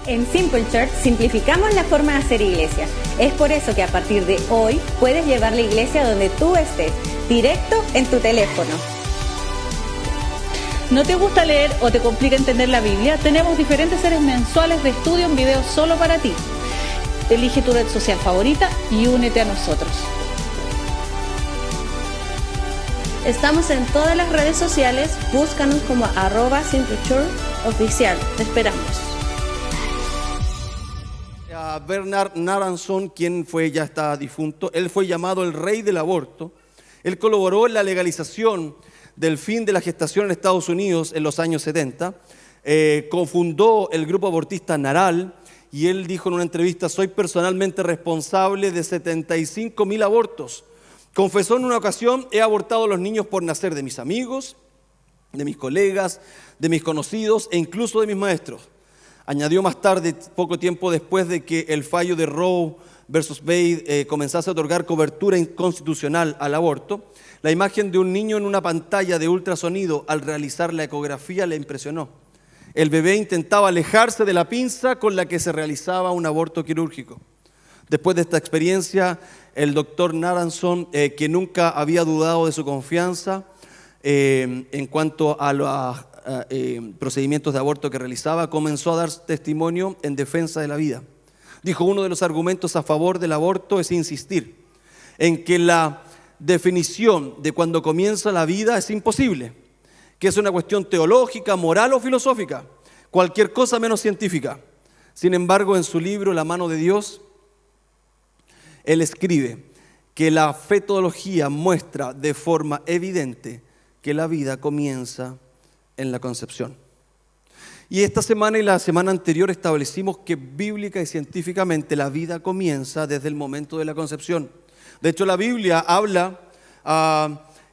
En Simple Church simplificamos la forma de hacer iglesia. Es por eso que a partir de hoy puedes llevar la iglesia donde tú estés, directo en tu teléfono. ¿No te gusta leer o te complica entender la Biblia? Tenemos diferentes series mensuales de estudio en video solo para ti. Elige tu red social favorita y únete a nosotros. Estamos en todas las redes sociales, búscanos como @SimpleChurchOficial. Te esperamos. A Bernard Naranson, quien ya está difunto, él fue llamado el rey del aborto. Él colaboró en la legalización del fin de la gestación en Estados Unidos en los años 70. Cofundó el grupo abortista Naral y él dijo en una entrevista: soy personalmente responsable de 75,000 abortos. Confesó en una ocasión: he abortado a los niños por nacer de mis amigos, de mis colegas, de mis conocidos e incluso de mis maestros. Añadió más tarde, poco tiempo después de que el fallo de Roe versus Wade comenzase a otorgar cobertura inconstitucional al aborto, la imagen de un niño en una pantalla de ultrasonido al realizar la ecografía le impresionó. El bebé intentaba alejarse de la pinza con la que se realizaba un aborto quirúrgico. Después de esta experiencia, el doctor Naranson, que nunca había dudado de su confianza en cuanto a los procedimientos de aborto que realizaba, comenzó a dar testimonio en defensa de la vida. Dijo: uno de los argumentos a favor del aborto es insistir en que la definición de cuando comienza la vida es imposible, que es una cuestión teológica, moral o filosófica, cualquier cosa menos científica. Sin embargo, en su libro La mano de Dios, él escribe que la fetología muestra de forma evidente que la vida comienza en la concepción. Y esta semana y la semana anterior establecimos que bíblica y científicamente la vida comienza desde el momento de la concepción. De hecho, la Biblia habla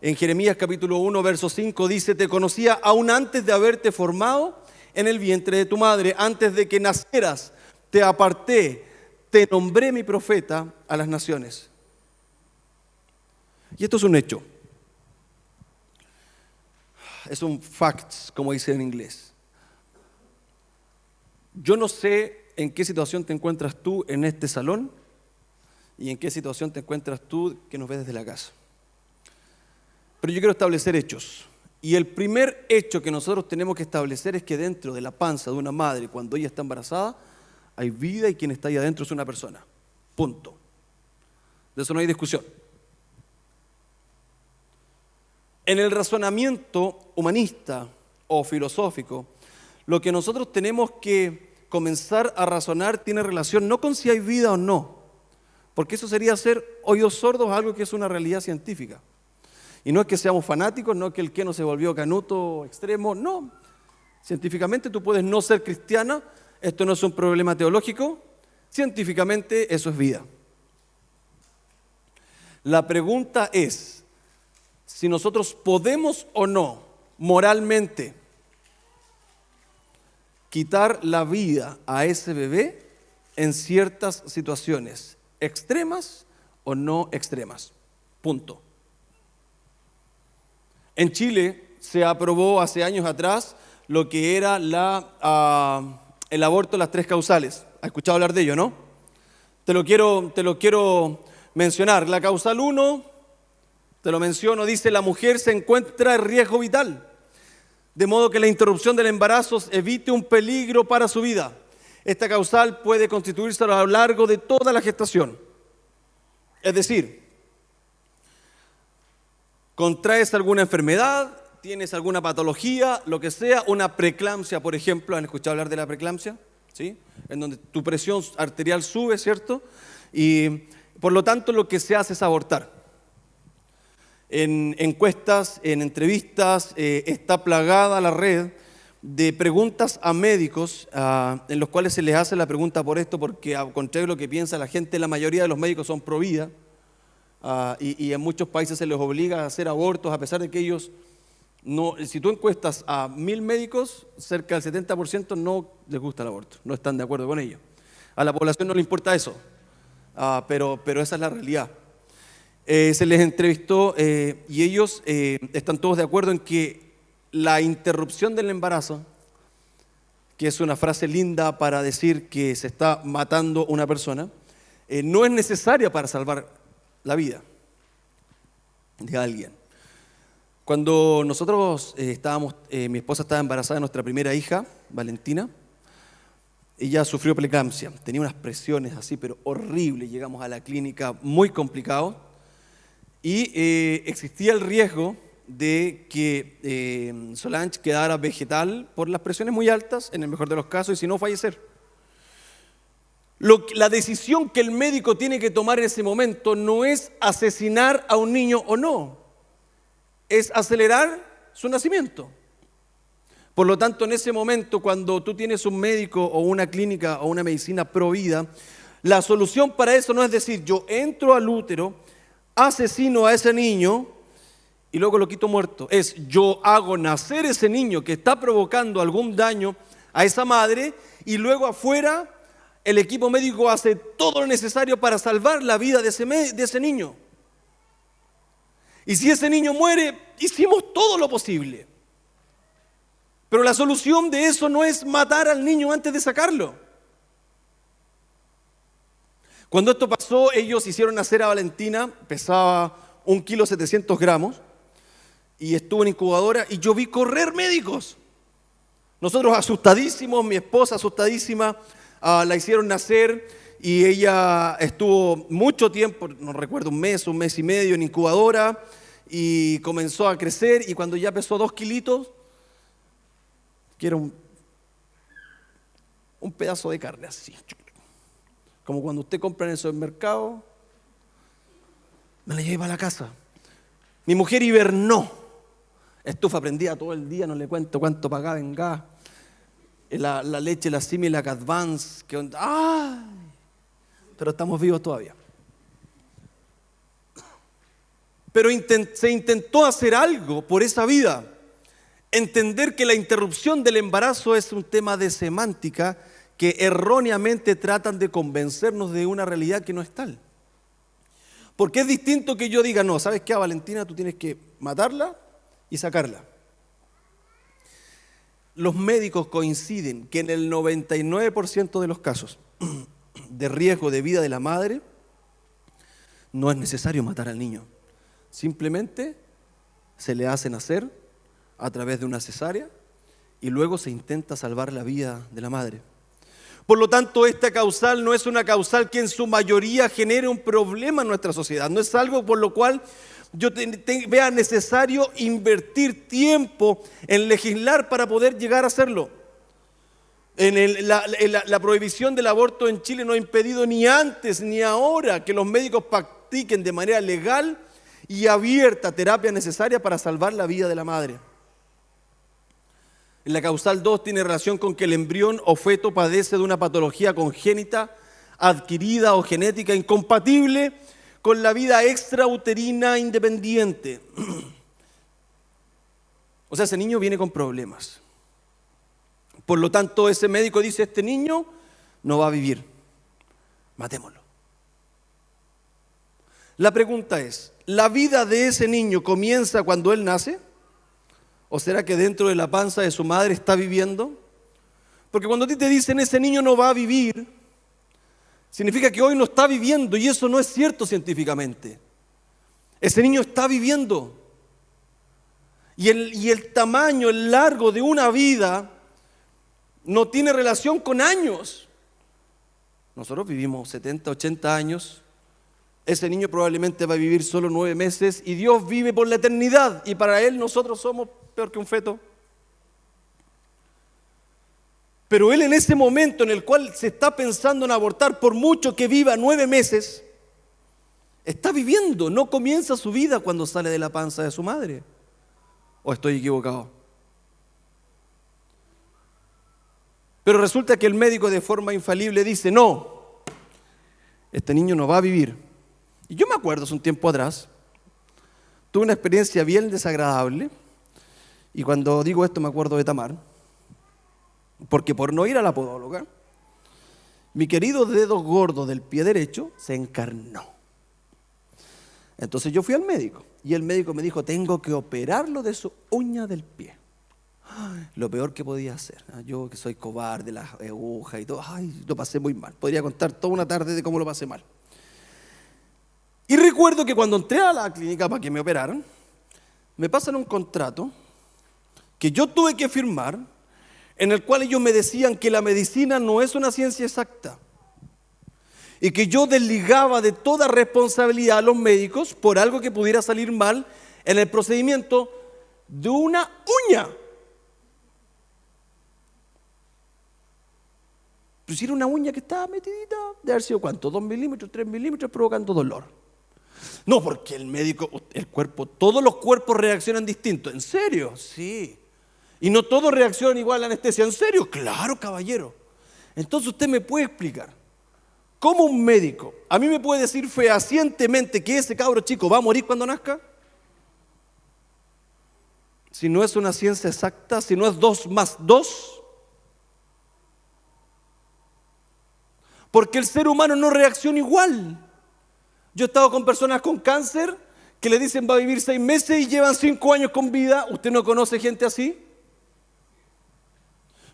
en Jeremías capítulo 1, verso 5, dice: te conocía aún antes de haberte formado en el vientre de tu madre, antes de que nacieras te aparté, te nombré mi profeta a las naciones. Y esto es un hecho. Es un fact, como dice en inglés. Yo no sé en qué situación te encuentras tú en este salón y en qué situación te encuentras tú que nos ves desde la casa. Pero yo quiero establecer hechos. Y el primer hecho que nosotros tenemos que establecer es que dentro de la panza de una madre, cuando ella está embarazada, hay vida y quien está ahí adentro es una persona. Punto. De eso no hay discusión. En el razonamiento humanista o filosófico, lo que nosotros tenemos que comenzar a razonar tiene relación no con si hay vida o no, porque eso sería hacer oídos sordos a algo que es una realidad científica. Y no es que seamos fanáticos, no es que el que no se volvió canuto extremo, no. Científicamente tú puedes no ser cristiana, esto no es un problema teológico, científicamente eso es vida. La pregunta es si nosotros podemos o no moralmente quitar la vida a ese bebé en ciertas situaciones, extremas o no extremas. Punto. En Chile se aprobó hace años atrás lo que era el aborto en las 3 causales. ¿Has escuchado hablar de ello, no? Te lo quiero mencionar. La causal 1, te lo menciono, dice: la mujer se encuentra en riesgo vital, de modo que la interrupción del embarazo evite un peligro para su vida. Esta causal puede constituirse a lo largo de toda la gestación. Es decir, contraes alguna enfermedad, tienes alguna patología, lo que sea, una preeclampsia, por ejemplo. ¿Han escuchado hablar de la preeclampsia? ¿Sí? En donde tu presión arterial sube, ¿cierto? Y por lo tanto lo que se hace es abortar. En encuestas, en entrevistas, está plagada la red de preguntas a médicos en los cuales se les hace la pregunta por esto, porque al contrario de lo que piensa la gente, la mayoría de los médicos son pro vida y en muchos países se les obliga a hacer abortos a pesar de que ellos no. Si tú encuestas a 1.000 médicos, cerca del 70% no les gusta el aborto, no están de acuerdo con ello. A la población no le importa eso, pero esa es la realidad. Se les entrevistó y ellos están todos de acuerdo en que la interrupción del embarazo que es una frase linda para decir que se está matando una persona, no es necesaria para salvar la vida de alguien. Cuando nosotros mi esposa estaba embarazada de nuestra primera hija, Valentina, ella sufrió preeclampsia, tenía unas presiones así, pero horribles. Llegamos a la clínica muy complicado y existía el riesgo de que Solange quedara vegetal por las presiones muy altas, en el mejor de los casos, y si no, fallecer. La decisión que el médico tiene que tomar en ese momento no es asesinar a un niño o no, es acelerar su nacimiento. Por lo tanto, en ese momento, cuando tú tienes un médico o una clínica o una medicina pro vida, la solución para eso no es decir, yo entro al útero, asesino a ese niño y luego lo quito muerto. Es, yo hago nacer ese niño que está provocando algún daño a esa madre y luego afuera el equipo médico hace todo lo necesario para salvar la vida de ese niño. Y si ese niño muere, hicimos todo lo posible. Pero la solución de eso no es matar al niño antes de sacarlo. Cuando esto pasó, ellos hicieron nacer a Valentina, pesaba 1,7 kg, y estuvo en incubadora, y yo vi correr médicos. Nosotros asustadísimos, mi esposa asustadísima, la hicieron nacer, y ella estuvo mucho tiempo, no recuerdo, un mes y medio en incubadora, y comenzó a crecer, y cuando ya pesó 2 kilitos, que era un pedazo de carne así, como cuando usted compra en el supermercado, me la llevé a la casa. Mi mujer hibernó, estufa prendida todo el día, no le cuento cuánto pagaba en gas, la leche, la Similac Advance, ¡ay! Pero estamos vivos todavía. Pero se intentó hacer algo por esa vida. Entender que la interrupción del embarazo es un tema de semántica que erróneamente tratan de convencernos de una realidad que no es tal. Porque es distinto que yo diga, no, ¿sabes qué, Valentina? Tú tienes que matarla y sacarla. Los médicos coinciden que en el 99% de los casos de riesgo de vida de la madre no es necesario matar al niño. Simplemente se le hace nacer a través de una cesárea y luego se intenta salvar la vida de la madre. Por lo tanto, esta causal no es una causal que en su mayoría genere un problema en nuestra sociedad. No es algo por lo cual yo vea necesario invertir tiempo en legislar para poder llegar a hacerlo. La prohibición del aborto en Chile no ha impedido ni antes ni ahora que los médicos practiquen de manera legal y abierta terapia necesaria para salvar la vida de la madre. En la causal 2 tiene relación con que el embrión o feto padece de una patología congénita, adquirida o genética incompatible con la vida extrauterina independiente. O sea, ese niño viene con problemas. Por lo tanto, ese médico dice, este niño no va a vivir, matémoslo. La pregunta es, ¿la vida de ese niño comienza cuando él nace? ¿O será que dentro de la panza de su madre está viviendo? Porque cuando a ti te dicen ese niño no va a vivir, significa que hoy no está viviendo, y eso no es cierto científicamente. Ese niño está viviendo. Y el tamaño, el largo de una vida no tiene relación con años. Nosotros vivimos 70, 80 años. Ese niño probablemente va a vivir solo 9 meses y Dios vive por la eternidad. Y para Él nosotros somos peor que un feto. Pero Él en ese momento en el cual se está pensando en abortar, por mucho que viva 9 meses, está viviendo. No comienza su vida cuando sale de la panza de su madre. ¿O estoy equivocado? Pero resulta que el médico de forma infalible dice, no, este niño no va a vivir. Y yo me acuerdo hace un tiempo atrás, tuve una experiencia bien desagradable, y cuando digo esto me acuerdo de Tamar, porque por no ir a la podóloga, mi querido dedo gordo del pie derecho se encarnó. Entonces yo fui al médico, y el médico me dijo, tengo que operarlo de su uña del pie. Lo peor que podía hacer. Yo que soy cobarde, las agujas y todo, lo pasé muy mal. Podría contar toda una tarde de cómo lo pasé mal. Y recuerdo que cuando entré a la clínica para que me operaran, me pasan un contrato que yo tuve que firmar, en el cual ellos me decían que la medicina no es una ciencia exacta y que yo desligaba de toda responsabilidad a los médicos por algo que pudiera salir mal en el procedimiento de una uña. Pues era una uña que estaba metidita, de haber sido ¿cuánto? 2 milímetros, 3 milímetros, provocando dolor. No, porque el médico, el cuerpo, todos los cuerpos reaccionan distinto. ¿En serio? Sí. Y no todos reaccionan igual a la anestesia. ¿En serio? Claro, caballero. Entonces usted me puede explicar cómo un médico a mí me puede decir fehacientemente que ese cabro chico va a morir cuando nazca, si no es una ciencia exacta, si no es 2 más 2. Porque el ser humano no reacciona igual. Yo he estado con personas con cáncer que le dicen va a vivir 6 meses y llevan 5 años con vida. ¿Usted no conoce gente así?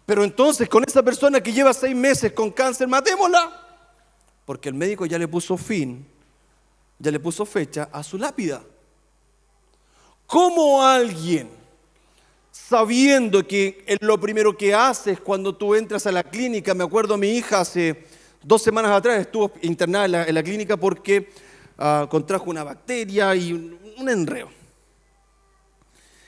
Pero entonces con esa persona que lleva 6 meses con cáncer, matémosla. Porque el médico ya le puso fin, ya le puso fecha a su lápida. ¿Cómo alguien, sabiendo que lo primero que haces cuando tú entras a la clínica, me acuerdo mi hija hace 2 semanas atrás estuvo internada en la clínica porque contrajo una bacteria y un enreo.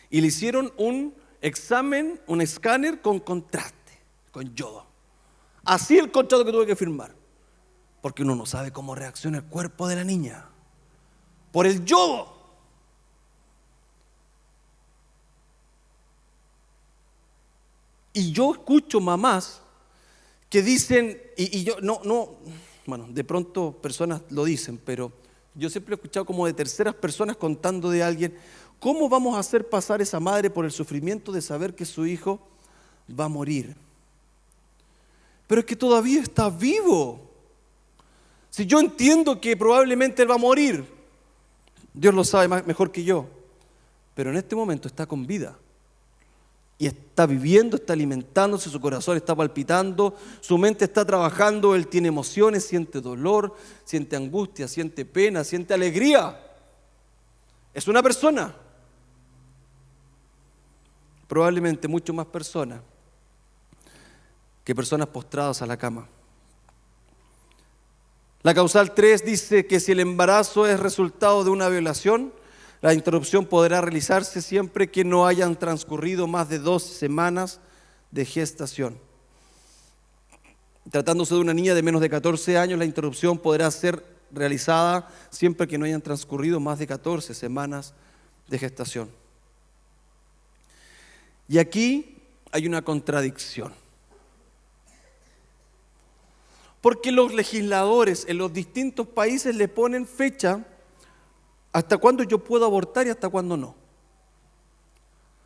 Y le hicieron un examen, un escáner con contraste, con yodo. Así el contrato que tuve que firmar. Porque uno no sabe cómo reacciona el cuerpo de la niña. Por el yodo. Y yo escucho mamás que dicen, y yo bueno, de pronto personas lo dicen, pero yo siempre he escuchado como de terceras personas contando de alguien, ¿cómo vamos a hacer pasar esa madre por el sufrimiento de saber que su hijo va a morir? Pero es que todavía está vivo. Si yo entiendo que probablemente él va a morir, Dios lo sabe mejor que yo, pero en este momento está con vida. Y está viviendo, está alimentándose, su corazón está palpitando, su mente está trabajando, él tiene emociones, siente dolor, siente angustia, siente pena, siente alegría. Es una persona. Probablemente mucho más personas que personas postradas a la cama. La causal 3 dice que si el embarazo es resultado de una violación, la interrupción podrá realizarse siempre que no hayan transcurrido más de 2 semanas de gestación. Tratándose de una niña de menos de 14 años, la interrupción podrá ser realizada siempre que no hayan transcurrido más de 14 semanas de gestación. Y aquí hay una contradicción. Porque los legisladores en los distintos países le ponen fecha hasta cuándo yo puedo abortar y hasta cuándo no.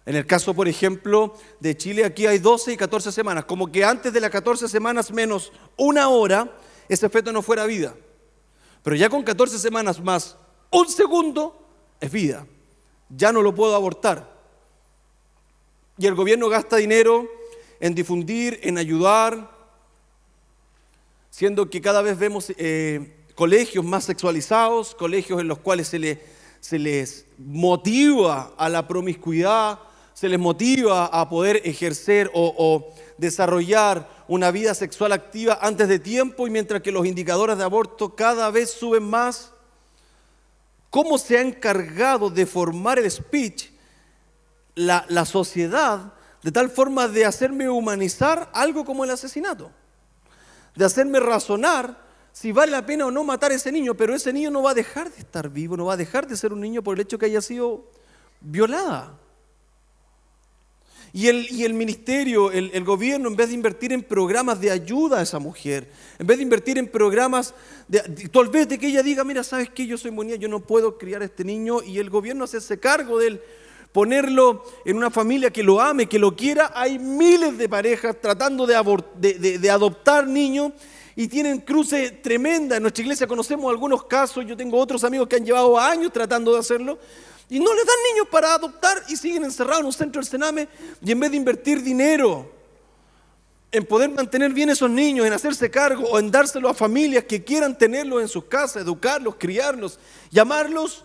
En el caso, por ejemplo, de Chile, aquí hay 12 y 14 semanas. Como que antes de las 14 semanas menos 1 hora, ese feto no fuera vida. Pero ya con 14 semanas más 1 segundo, es vida. Ya no lo puedo abortar. Y el gobierno gasta dinero en difundir, en ayudar, siendo que cada vez vemos colegios más sexualizados, colegios en los cuales se les motiva a la promiscuidad, se les motiva a poder ejercer o desarrollar una vida sexual activa antes de tiempo, y mientras que los indicadores de aborto cada vez suben más. ¿Cómo se ha encargado de formar el speech la sociedad de tal forma de hacerme humanizar algo como el asesinato? De hacerme razonar si vale la pena o no matar a ese niño, pero ese niño no va a dejar de estar vivo, no va a dejar de ser un niño por el hecho que haya sido violada. Y el ministerio, el gobierno, en vez de invertir en programas de ayuda a esa mujer, en vez de invertir en programas, tal vez de que ella diga, mira, ¿sabes qué? Yo soy muy niña, yo no puedo criar a este niño, y el gobierno hacerse cargo de él, ponerlo en una familia que lo ame, que lo quiera. Hay miles de parejas tratando de adoptar niños y tienen cruces tremendas. En nuestra iglesia conocemos algunos casos, yo tengo otros amigos que han llevado años tratando de hacerlo, Y no les dan niños para adoptar y siguen encerrados en un centro del Sename, y en vez de invertir dinero en poder mantener bien esos niños, en hacerse cargo o en dárselo a familias que quieran tenerlos en sus casas, educarlos, criarlos, llamarlos,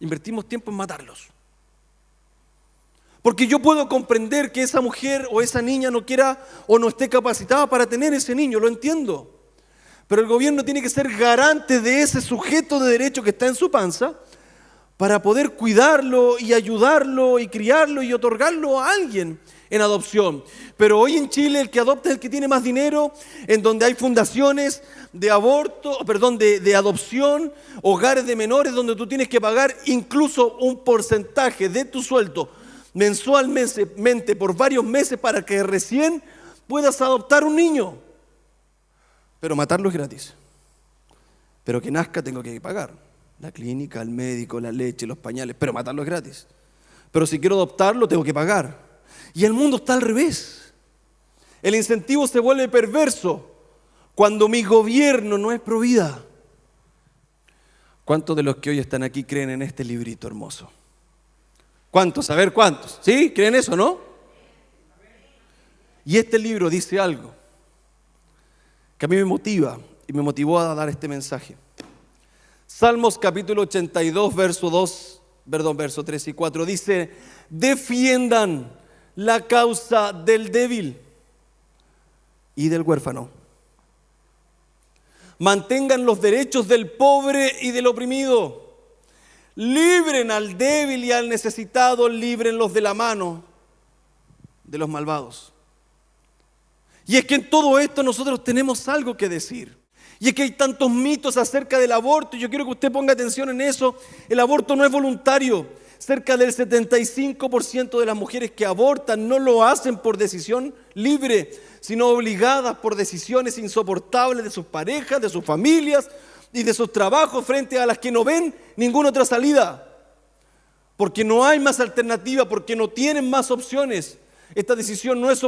invertimos tiempo en matarlos. Porque yo puedo comprender que esa mujer o esa niña no quiera o no esté capacitada para tener ese niño, lo entiendo. Pero el gobierno tiene que ser garante de ese sujeto de derecho que está en su panza para poder cuidarlo y ayudarlo y criarlo y otorgarlo a alguien en adopción. Pero hoy en Chile el que adopta es el que tiene más dinero, en donde hay fundaciones de de adopción, hogares de menores donde tú tienes que pagar incluso un porcentaje de tu sueldo mensualmente por varios meses para que recién puedas adoptar un niño. Pero matarlo es gratis. Pero que nazca tengo que pagar. La clínica, el médico, la leche, los pañales, pero matarlo es gratis. Pero si quiero adoptarlo tengo que pagar. Y el mundo está al revés. El incentivo se vuelve perverso cuando mi gobierno no es pro vida. ¿Cuántos de los que hoy están aquí creen en este librito hermoso? ¿Cuántos? A ver, ¿cuántos? ¿Sí? ¿Creen eso, no? Y este libro dice algo que a mí me motiva y me motivó a dar este mensaje. Salmos capítulo 82, verso 3 y 4 dice: defiendan la causa del débil y del huérfano. Mantengan los derechos del pobre y del oprimido. Libren al débil y al necesitado, líbrenlos de la mano de los malvados. Y es que en todo esto nosotros tenemos algo que decir. Y es que hay tantos mitos acerca del aborto, y yo quiero que usted ponga atención en eso. El aborto no es voluntario. Cerca del 75% de las mujeres que abortan no lo hacen por decisión libre, sino obligadas por decisiones insoportables de sus parejas, de sus familias y de sus trabajos, frente a las que no ven ninguna otra salida. Porque no hay más alternativa, porque no tienen más opciones. Esta decisión no es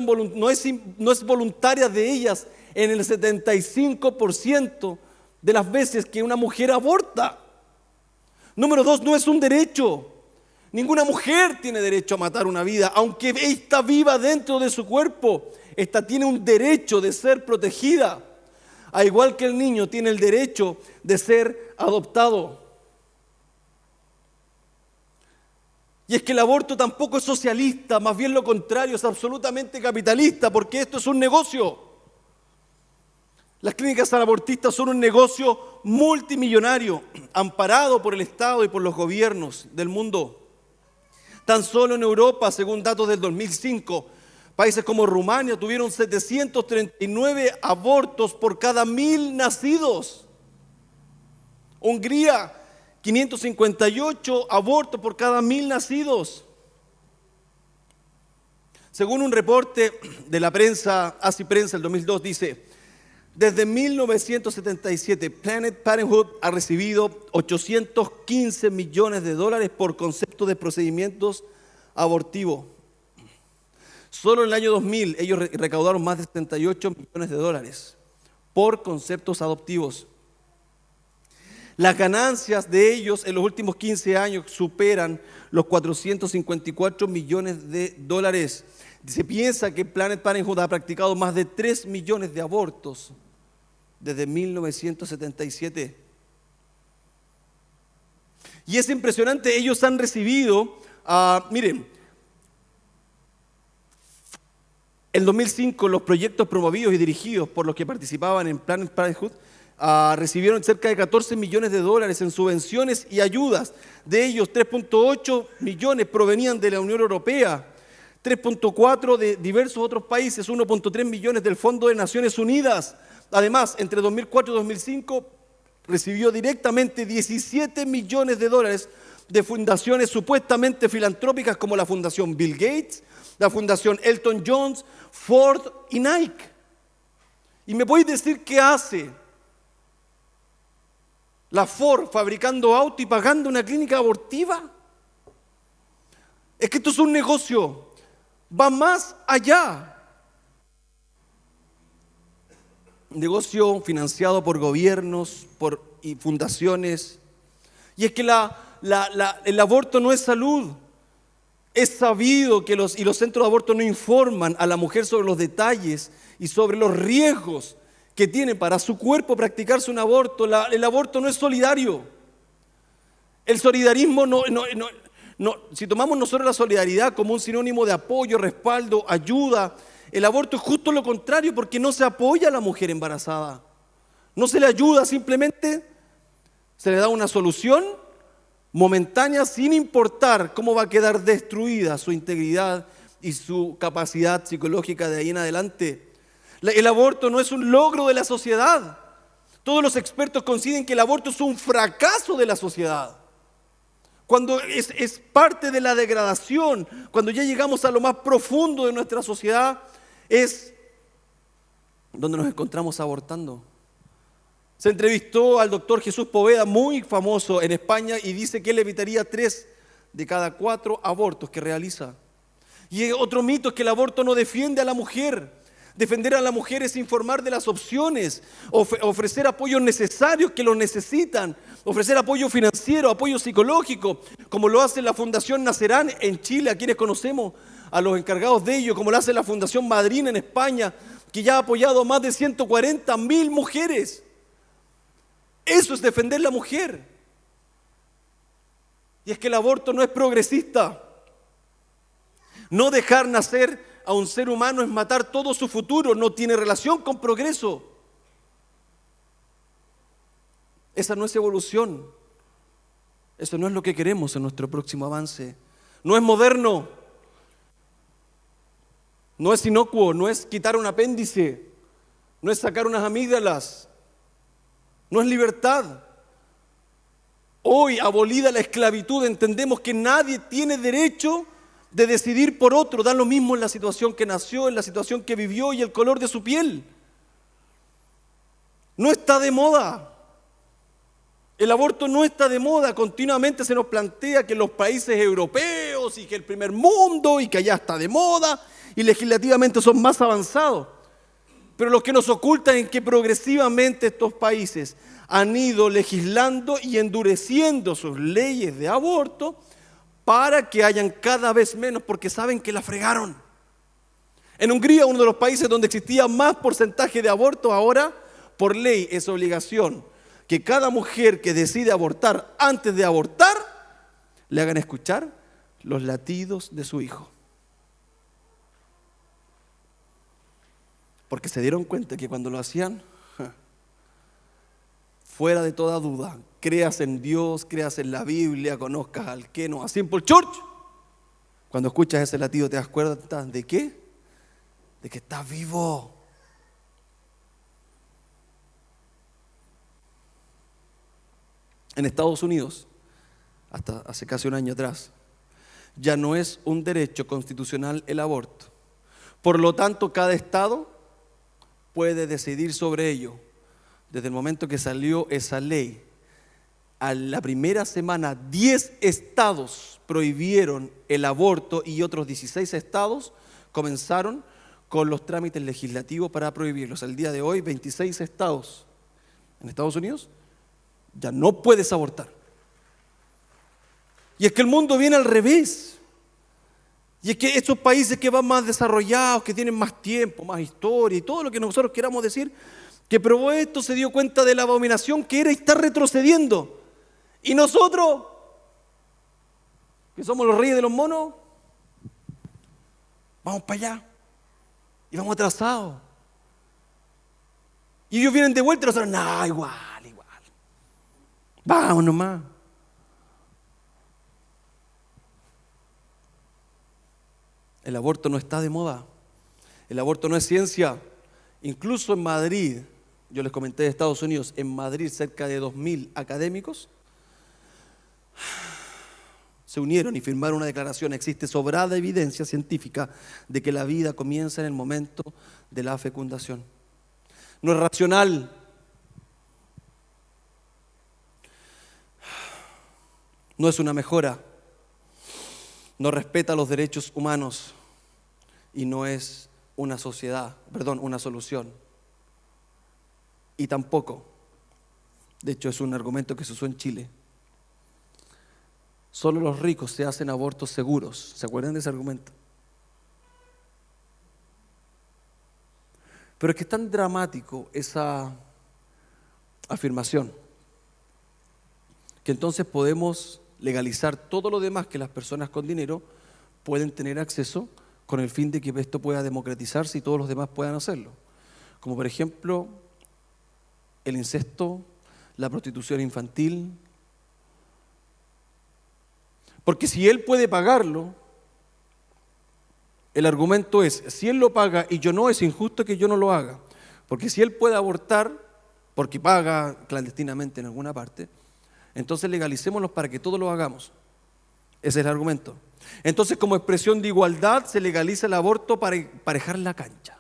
voluntaria de ellas en el 75% de las veces que una mujer aborta. Número 2, no es un derecho. Ninguna mujer tiene derecho a matar una vida, aunque está viva dentro de su cuerpo. Esta tiene un derecho de ser protegida, al igual que el niño tiene el derecho de ser adoptado. Y es que el aborto tampoco es socialista, más bien lo contrario, es absolutamente capitalista, porque esto es un negocio. Las clínicas abortistas son un negocio multimillonario, amparado por el Estado y por los gobiernos del mundo. Tan solo en Europa, según datos del 2005, países como Rumania tuvieron 739 abortos por cada 1000 nacidos. Hungría, 558 abortos por cada 1000 nacidos. Según un reporte de la prensa, Así Prensa, el 2002, dice: desde 1977, Planned Parenthood ha recibido $815 millones por concepto de procedimientos abortivos. Solo en el año 2000 ellos recaudaron más de $78 millones por conceptos adoptivos. Las ganancias de ellos en los últimos 15 años superan los $454 millones. Se piensa que Planned Parenthood ha practicado más de 3 millones de abortos desde 1977. Y es impresionante, ellos han recibido, miren, en 2005 los proyectos promovidos y dirigidos por los que participaban en Planned Parenthood recibieron cerca de $14 millones en subvenciones y ayudas. De ellos, 3.8 millones provenían de la Unión Europea, 3.4 de diversos otros países, 1.3 millones del Fondo de Naciones Unidas. Además, entre 2004 y 2005 recibió directamente $17 millones de fundaciones supuestamente filantrópicas como la Fundación Bill Gates, la Fundación Elton John, Ford y Nike. ¿Y me podéis decir qué hace la Ford fabricando autos y pagando una clínica abortiva? Es que esto es un negocio, va más allá. Negocio financiado por gobiernos y fundaciones. Y es que la el aborto no es salud. Es sabido que los centros de aborto no informan a la mujer sobre los detalles y sobre los riesgos que tiene para su cuerpo practicarse un aborto. El aborto no es solidario. El solidarismo si tomamos nosotros la solidaridad como un sinónimo de apoyo, respaldo, ayuda, el aborto es justo lo contrario, porque no se apoya a la mujer embarazada. No se le ayuda, simplemente se le da una solución momentánea sin importar cómo va a quedar destruida su integridad y su capacidad psicológica de ahí en adelante. El aborto no es un logro de la sociedad. Todos los expertos coinciden que el aborto es un fracaso de la sociedad. Cuando es parte de la degradación, cuando ya llegamos a lo más profundo de nuestra sociedad, es donde nos encontramos abortando. Se entrevistó al doctor Jesús Poveda, muy famoso en España, y dice que él evitaría 3 de cada 4 abortos que realiza. Y otro mito es que el aborto no defiende a la mujer. Defender a la mujer es informar de las opciones, ofrecer apoyos necesarios que los necesitan, ofrecer apoyo financiero, apoyo psicológico, como lo hace la Fundación Nacerán en Chile, a quienes conocemos a los encargados de ello, como lo hace la Fundación Madrina en España, que ya ha apoyado a más de 140.000 mujeres. Eso es defender la mujer. Y es que el aborto no es progresista. No dejar nacer a un ser humano es matar todo su futuro, no tiene relación con progreso. Esa no es evolución. Eso no es lo que queremos en nuestro próximo avance. No es moderno. No es inocuo, no es quitar un apéndice, no es sacar unas amígdalas. No es libertad. Hoy, abolida la esclavitud, entendemos que nadie tiene derecho de decidir por otro. Da lo mismo en la situación que nació, en la situación que vivió y el color de su piel. No está de moda. El aborto no está de moda. Continuamente se nos plantea que los países europeos y que el primer mundo y que allá está de moda y legislativamente son más avanzados. Pero lo que nos oculta es que progresivamente estos países han ido legislando y endureciendo sus leyes de aborto para que hayan cada vez menos, porque saben que la fregaron. En Hungría, uno de los países donde existía más porcentaje de abortos, ahora por ley es obligación que cada mujer que decide abortar, antes de abortar, le hagan escuchar los latidos de su hijo. Porque se dieron cuenta que cuando lo hacían, fuera de toda duda, creas en Dios, creas en la Biblia, conozcas al Keno, a Simple Church, cuando escuchas ese latido te das cuenta ¿de qué? De que estás vivo. En Estados Unidos, hasta hace casi un año atrás, ya no es un derecho constitucional el aborto. Por lo tanto, cada estado puede decidir sobre ello. Desde el momento que salió esa ley, a la primera semana 10 estados prohibieron el aborto y otros 16 estados comenzaron con los trámites legislativos para prohibirlos. Al día de hoy, 26 estados en Estados Unidos ya no puedes abortar. Y es que el mundo viene al revés. Y es que estos países que van más desarrollados, que tienen más tiempo, más historia y todo lo que nosotros queramos decir, que probó esto, se dio cuenta de la abominación que era y está retrocediendo. Y nosotros, que somos los reyes de los monos, vamos para allá y vamos atrasados. Y ellos vienen de vuelta y nosotros, no, igual. Vamos nomás. El aborto no está de moda. El aborto no es ciencia. Incluso en Madrid, yo les comenté de Estados Unidos, en Madrid cerca de 2.000 académicos se unieron y firmaron una declaración. Existe sobrada evidencia científica de que la vida comienza en el momento de la fecundación. No es racional. No es una mejora. No respeta los derechos humanos y no es una solución. Y tampoco, de hecho es un argumento que se usó en Chile, Solo los ricos se hacen abortos seguros. ¿Se acuerdan de ese argumento? Pero es que es tan dramático esa afirmación que entonces podemos legalizar todo lo demás que las personas con dinero pueden tener acceso con el fin de que esto pueda democratizarse y todos los demás puedan hacerlo. Como por ejemplo el incesto, la prostitución infantil. Porque si él puede pagarlo, el argumento es, si él lo paga y yo no, es injusto que yo no lo haga. Porque si él puede abortar, porque paga clandestinamente en alguna parte, entonces legalicémoslo para que todos lo hagamos. Ese es el argumento. Entonces, como expresión de igualdad, se legaliza el aborto para emparejar la cancha.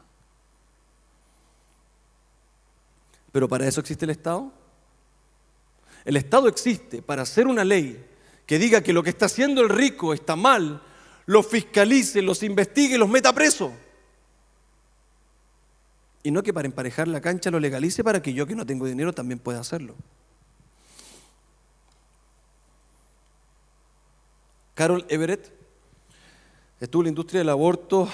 Pero para eso existe el Estado. El Estado existe para hacer una ley que diga que lo que está haciendo el rico está mal, los fiscalice, los investigue y los meta preso. Y no que para emparejar la cancha lo legalice para que yo que no tengo dinero también pueda hacerlo. Carol Everett estuvo en la industria del aborto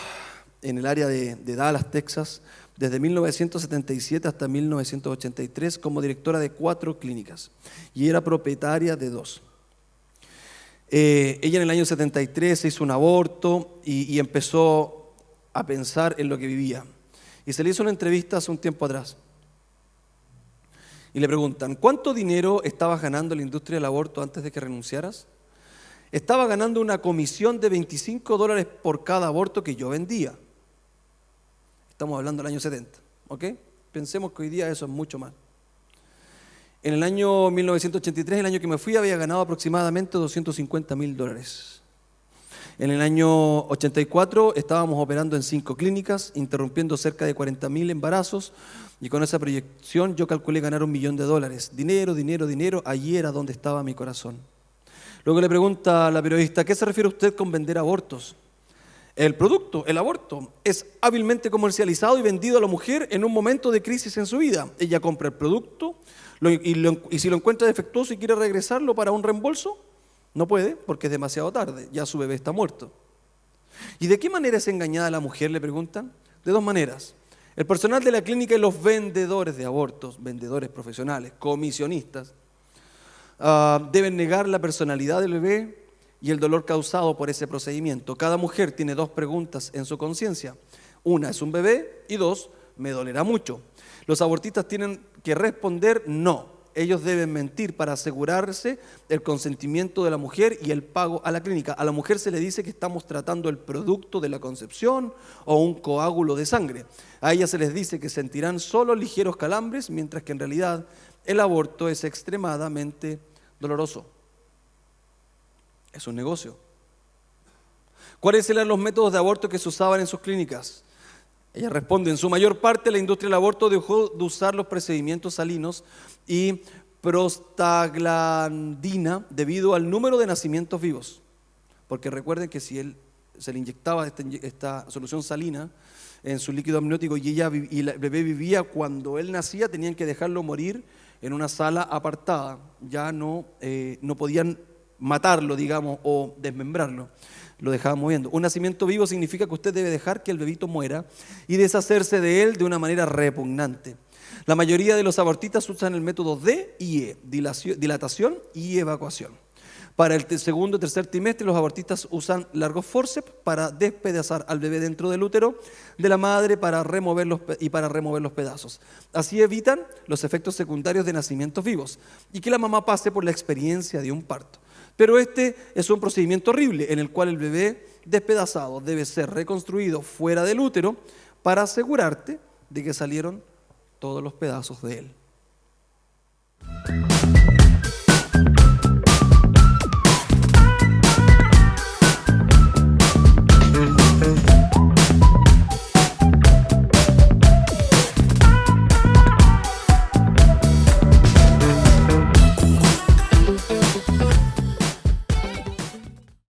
en el área de Dallas, Texas, desde 1977 hasta 1983 como directora de 4 clínicas y era propietaria de 2. Ella en el año 73 se hizo un aborto y empezó a pensar en lo que vivía. Y se le hizo una entrevista hace un tiempo atrás. Y le preguntan, ¿cuánto dinero estabas ganando en la industria del aborto antes de que renunciaras? Estaba ganando una comisión de $25 por cada aborto que yo vendía. Estamos hablando del año 70, ¿ok? Pensemos que hoy día eso es mucho más. En el año 1983, el año que me fui, había ganado aproximadamente $250,000. En el año 84 estábamos operando en 5 clínicas, interrumpiendo cerca de 40,000 embarazos y con esa proyección yo calculé ganar $1 millón. Dinero, dinero, dinero, allí era donde estaba mi corazón. Luego le pregunta a la periodista, ¿a qué se refiere usted con vender abortos? El producto, el aborto, es hábilmente comercializado y vendido a la mujer en un momento de crisis en su vida. Ella compra el producto y si lo encuentra defectuoso y quiere regresarlo para un reembolso, no puede porque es demasiado tarde, ya su bebé está muerto. ¿Y de qué manera es engañada la mujer?, le preguntan. De 2 maneras. El personal de la clínica y los vendedores de abortos, vendedores profesionales, comisionistas, deben negar la personalidad del bebé y el dolor causado por ese procedimiento. Cada mujer tiene 2 preguntas en su conciencia. 1, ¿es un bebé? Y 2, ¿me dolerá mucho? Los abortistas tienen que responder no. Ellos deben mentir para asegurarse el consentimiento de la mujer y el pago a la clínica. A la mujer se le dice que estamos tratando el producto de la concepción o un coágulo de sangre. A ella se les dice que sentirán solo ligeros calambres, mientras que en realidad el aborto es extremadamente doloroso. Es un negocio. ¿Cuáles eran los métodos de aborto que se usaban en sus clínicas? Ella responde, en su mayor parte la industria del aborto dejó de usar los procedimientos salinos y prostaglandina debido al número de nacimientos vivos. Porque recuerden que si él se le inyectaba esta solución salina en su líquido amniótico y el bebé vivía, cuando él nacía tenían que dejarlo morir en una sala apartada. Ya no podían matarlo, digamos, o desmembrarlo. Lo dejaban moviendo. Un nacimiento vivo significa que usted debe dejar que el bebito muera y deshacerse de él de una manera repugnante. La mayoría de los abortistas usan el método D y E, dilatación y evacuación. Para el segundo y tercer trimestre, los abortistas usan largos forceps para despedazar al bebé dentro del útero de la madre para remover los pedazos. Así evitan los efectos secundarios de nacimientos vivos y que la mamá pase por la experiencia de un parto. Pero este es un procedimiento horrible en el cual el bebé despedazado debe ser reconstruido fuera del útero para asegurarte de que salieron todos los pedazos de él.